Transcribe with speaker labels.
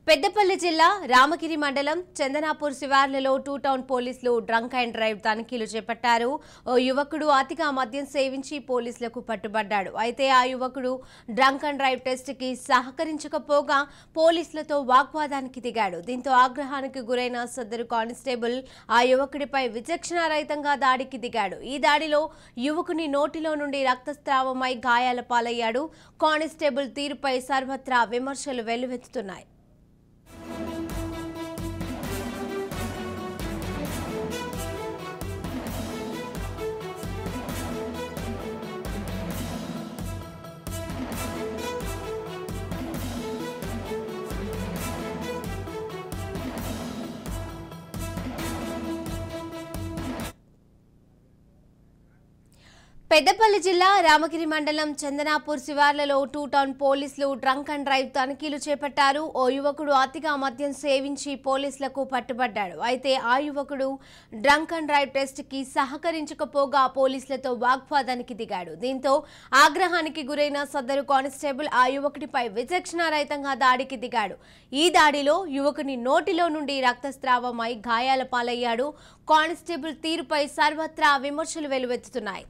Speaker 1: పెద్దపల్లి జిల్లా రామగిరి మండలం Chandanapur శివార్లలో two town పోలీసులు డ్రంక్ అండ్ డ్రైవ్ తనిఖీలు చేపట్టారు. ఓ యువకుడు అతిగా మద్యం సేవించి పోలీసులకు పట్టుబడ్డాడు. అయితే ఆ యువకుడు డ్రంక్ అండ్ డ్రైవ్ టెస్ట్ కి సహకరించకపోగా పోలీసులతో వాగ్వాదానికి దిగాడు. దీంతో ఆగ్రహానికి గురైన సదరు కానిస్టేబుల్ ఆ యువకుడిపై విచక్షణారహితంగా దాడికి దిగాడు. ఈ దాడిలో యువకుని నోటిలో నుండి రక్తస్రావమై గాయాల పాలయ్యాడు. కానిస్టేబుల్ తీరుపై సర్వత్రా విమర్శలు వెల్లువెత్తుతున్నాయి. పెద్దపల్లి జిల్లా రామగిరి మండలం చందనాపూర్ శివార్లలో టూ టౌన్ పోలీసులు డ్రంక్ అండ్ డ్రైవ్ తనిఖీలు చేపట్టారు. ఓ యువకుడు అతిగా మద్యం సేవించి పోలీసులకు పట్టుబడ్డాడు. అయితే ఆ యువకుడు డ్రంక్ అండ్ డ్రైవ్ టెస్ట్ కి సహకరించకపోగా పోలీసులతో వాగ్వాదానికి దిగాడు. దీంతో ఆగ్రహానికి గురైన సదరు కానిస్టేబుల్ ఆ యువకుడిపై విచక్షణారహితంగా దాడికి దిగాడు. ఈ దాడిలో యువకుని నోటిలో నుండి రక్తస్రావమై గాయాల పాలయ్యాడు. కానిస్టేబుల్ తీరుపై సర్వత్రా విమర్శలు వెల్లువెత్తుతున్నాయి.